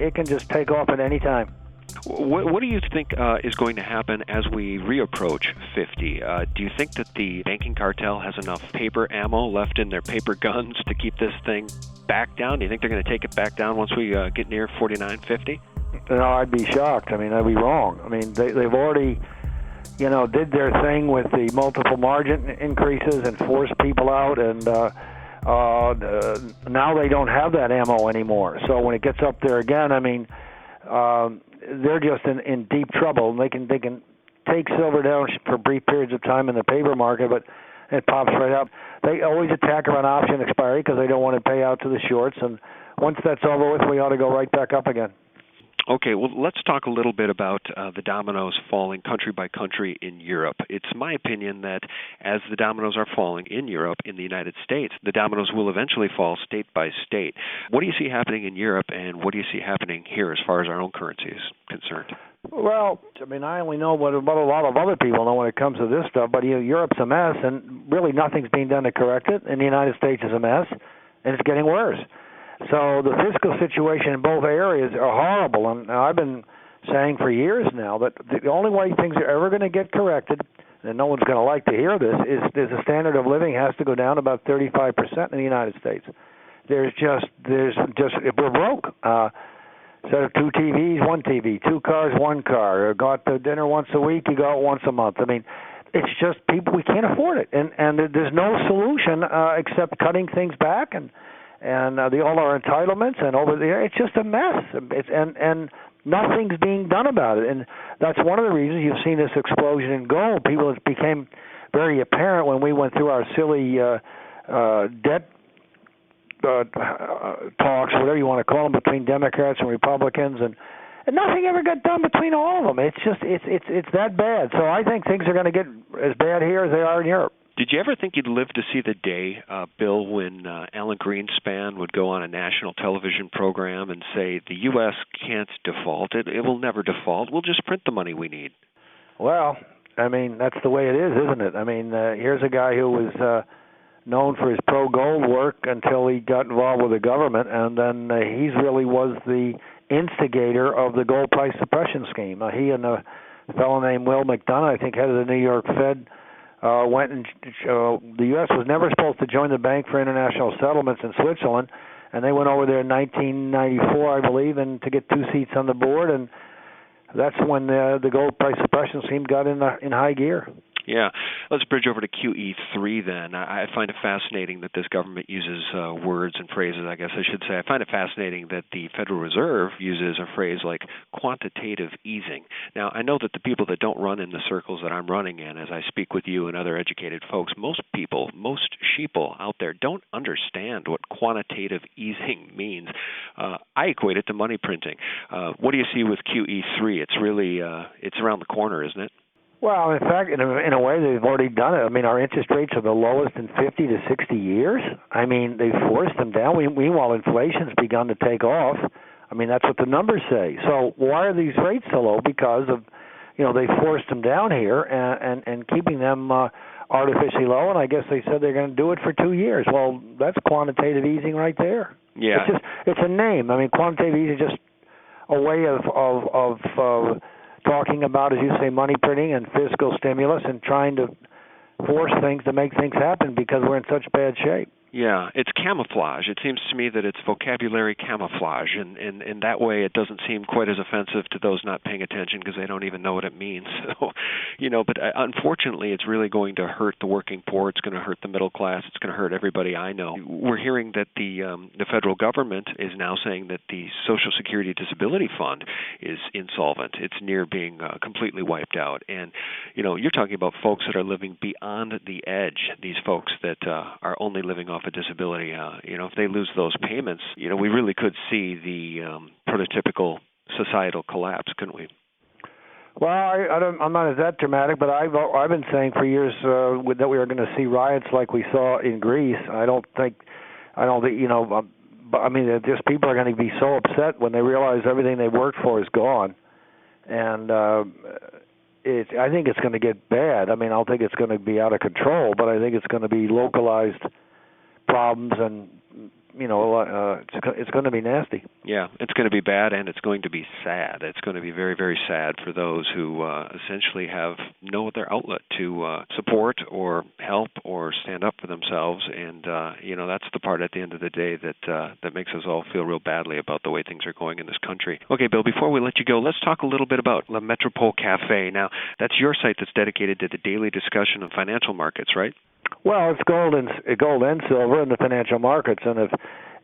it can just take off at any time. What do you think is going to happen as we reapproach 50? Do you think that the banking cartel has enough paper ammo left in their paper guns to keep this thing back down? Do you think they're going to take it back down once we get near 49.50? No, I'd be shocked. I mean, I'd be wrong. I mean, they've already, did their thing with the multiple margin increases and forced people out, and now they don't have that ammo anymore. So when it gets up there again, I mean, they're just in deep trouble. And they can take silver down for brief periods of time in the paper market, but it pops right up. They always attack around option expiry because they don't want to pay out to the shorts, and once that's over with, we ought to go right back up again. Okay, well, let's talk a little bit about the dominoes falling country by country in Europe. It's my opinion that as the dominoes are falling in Europe, in the United States, the dominoes will eventually fall state by state. What do you see happening in Europe, and what do you see happening here as far as our own currency is concerned? Well, I mean, I only know what a lot of other people know when it comes to this stuff, but Europe's a mess, and really nothing's being done to correct it, and the United States is a mess, and it's getting worse. So the fiscal situation in both areas are horrible, and I've been saying for years now that the only way things are ever going to get corrected, and no one's going to like to hear this, is the standard of living has to go down about 35% in the United States. There's just we're broke. Instead of 2 TVs, 1 TV, 2 cars, 1 car. Go out to dinner once a week, you go out once a month. I mean, it's just people, we can't afford it, and there's no solution except cutting things back and all our entitlements and over there. It's just a mess. And nothing's being done about it. And that's one of the reasons you've seen this explosion in gold. It became very apparent when we went through our silly debt talks, whatever you want to call them, between Democrats and Republicans, and nothing ever got done between all of them. It's just it's that bad. So I think things are going to get as bad here as they are in Europe. Did you ever think you'd live to see the day, Bill, when Alan Greenspan would go on a national television program and say the U.S. can't default, it will never default, we'll just print the money we need? Well, I mean, that's the way it is, isn't it? I mean, here's a guy who was known for his pro-gold work until he got involved with the government, and then he really was the instigator of the gold price suppression scheme. He and a fellow named Will McDonough, I think head of the New York Fed, went and the U.S. was never supposed to join the Bank for International Settlements in Switzerland, and they went over there in 1994, I believe, and to get 2 seats on the board, and that's when the gold price suppression scheme got in high gear. Yeah. Let's bridge over to QE3 then. I find it fascinating that this government uses words and phrases, I guess I should say. I find it fascinating that the Federal Reserve uses a phrase like quantitative easing. Now, I know that the people that don't run in the circles that I'm running in, as I speak with you and other educated folks, most sheeple out there don't understand what quantitative easing means. I equate it to money printing. What do you see with QE3? It's really, it's around the corner, isn't it? Well, in fact, in a way, they've already done it. I mean, our interest rates are the lowest in 50 to 60 years. I mean, they've forced them down. Meanwhile, inflation's begun to take off. I mean, that's what the numbers say. So why are these rates so low? Because of, they forced them down here and keeping them artificially low. And I guess they said they're going to do it for 2 years. Well, that's quantitative easing right there. Yeah. It's a name. I mean, quantitative easing is just a way of talking about, as you say, money printing and fiscal stimulus and trying to force things to make things happen because we're in such bad shape. Yeah, it's camouflage. It seems to me that it's vocabulary camouflage, and in that way it doesn't seem quite as offensive to those not paying attention because they don't even know what it means. So, but unfortunately it's really going to hurt the working poor. It's going to hurt the middle class. It's going to hurt everybody I know. We're hearing that the federal government is now saying that the Social Security Disability Fund is insolvent. It's near being completely wiped out. And, you're talking about folks that are living beyond the edge, these folks that are only living off a disability. If they lose those payments, we really could see the prototypical societal collapse, couldn't we? Well, I'm not as that dramatic, but I've been saying for years that we are going to see riots like we saw in Greece. I think just people are going to be so upset when they realize everything they worked for is gone, and I think it's going to get bad. I mean, I don't think it's going to be out of control, but I think it's going to be localized problems and it's going to be nasty. Yeah, it's going to be bad, and it's going to be sad. It's going to be very, very sad for those who essentially have no other outlet to support or help or stand up for themselves. And that's the part at the end of the day that makes us all feel real badly about the way things are going in this country. Okay, Bill, before we let you go, let's talk a little bit about La Metropole Cafe. Now, that's your site that's dedicated to the daily discussion of financial markets, right? Well, it's gold and silver in the financial markets, and if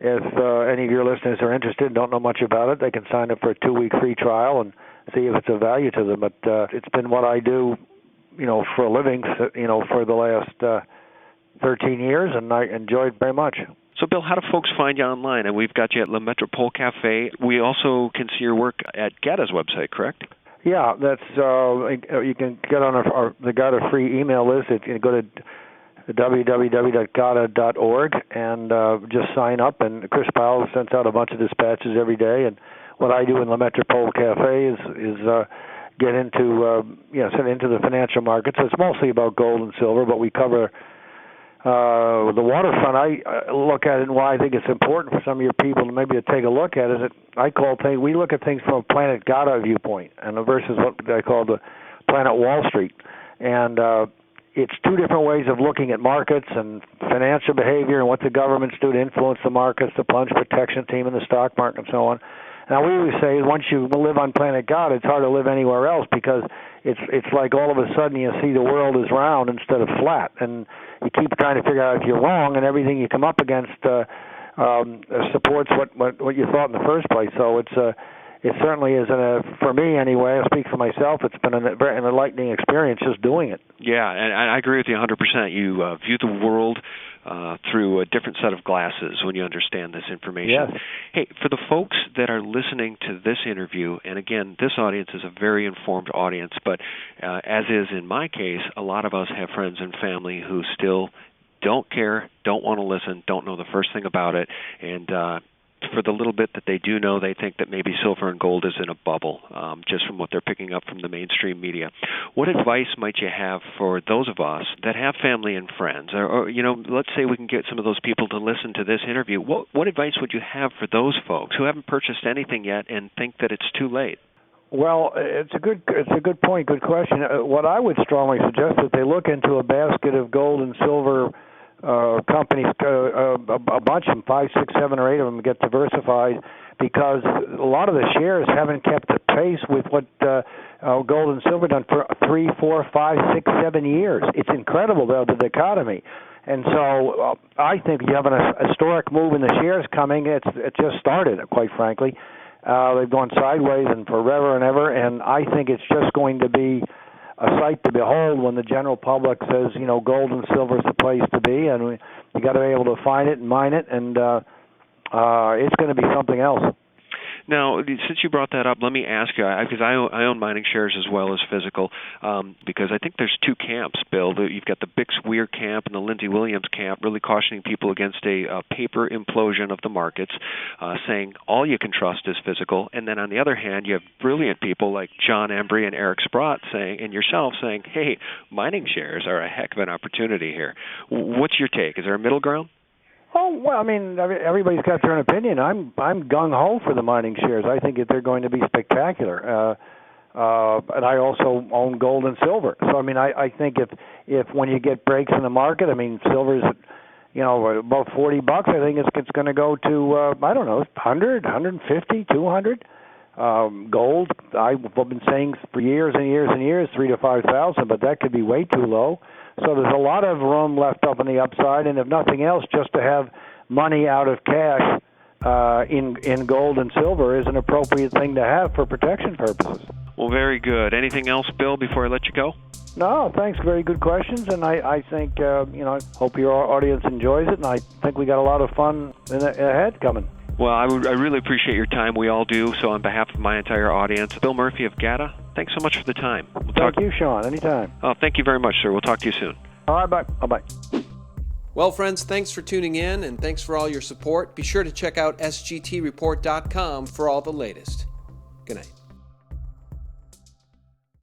any of your listeners are interested and don't know much about it, they can sign up for a 2-week free trial and see if it's of value to them. But it's been what I do, for a living, for the last 13 years, and I enjoy it very much. So, Bill, how do folks find you online? And we've got you at La Metropole Cafe. We also can see your work at GATA's website, correct? Yeah, that's you can get on the GATA free email list. If you go to www.gata.org and just sign up. And Chris Powell sends out a bunch of dispatches every day. And what I do in La Metropole Cafe is get into the financial markets. It's mostly about gold and silver, but we cover the waterfront. I look at it, and why I think it's important for some of your people to maybe take a look at it. We look at things from a Planet GATA viewpoint, and versus what I call the Planet Wall Street. And it's two different ways of looking at markets and financial behavior and what the governments do to influence the markets, the plunge protection team in the stock market, and so on. Now, we always say once you live on Planet GATA, it's hard to live anywhere else, because it's like all of a sudden you see the world is round instead of flat, and you keep trying to figure out if you're wrong, and everything you come up against supports what you thought in the first place. So it certainly is, for me anyway, I speak for myself, it's been an enlightening experience just doing it. Yeah, and I agree with you 100%. You view the world through a different set of glasses when you understand this information. Yes. Hey, for the folks that are listening to this interview, and again, this audience is a very informed audience, but as is in my case, a lot of us have friends and family who still don't care, don't want to listen, don't know the first thing about it, and for the little bit that they do know, they think that maybe silver and gold is in a bubble, just from what they're picking up from the mainstream media. What advice might you have for those of us that have family and friends? Or let's say we can get some of those people to listen to this interview. What advice would you have for those folks who haven't purchased anything yet and think that it's too late? Well, it's a good point, good question. What I would strongly suggest is they look into a basket of gold and silver companies, a bunch of them, 5, 6, 7, or 8 of them get diversified, because a lot of the shares haven't kept the pace with what gold and silver done for 3, 4, 5, 6, 7 years. It's incredible, though, the dichotomy. And so I think you have a historic move in the shares coming. It just started, quite frankly. They've gone sideways and forever and ever, and I think it's just going to be a sight to behold when the general public says, gold and silver is the place to be, and you got to be able to find it and mine it, and it's going to be something else. Now, since you brought that up, let me ask you, because I own mining shares as well as physical, because I think there's two camps, Bill. You've got the Bix Weir camp and the Lindsey Williams camp really cautioning people against a paper implosion of the markets, saying all you can trust is physical. And then on the other hand, you have brilliant people like John Embry and Eric Sprott and yourself saying, hey, mining shares are a heck of an opportunity here. What's your take? Is there a middle ground? Oh, well, I mean, everybody's got their own opinion. I'm gung-ho for the mining shares. I think that they're going to be spectacular. And I also own gold and silver. So, I mean, I think if when you get breaks in the market, I mean, silver's, about $40, I think it's going to go to, 100, 150, 200. Gold, I've been saying for years and years and years, 3,000 to 5,000, but that could be way too low. So there's a lot of room left up on the upside, and if nothing else, just to have money out of cash in gold and silver is an appropriate thing to have for protection purposes. Well, very good. Anything else, Bill, before I let you go? No, thanks. Very good questions, and I think, I hope your audience enjoys it, and I think we got a lot of fun ahead coming. Well, I really appreciate your time. We all do. So on behalf of my entire audience, Bill Murphy of GATA, thanks so much for the time. Thank you, Sean. Anytime. Oh, thank you very much, sir. We'll talk to you soon. All right, bye. Bye-bye. Well, friends, thanks for tuning in, and thanks for all your support. Be sure to check out sgtreport.com for all the latest. Good night.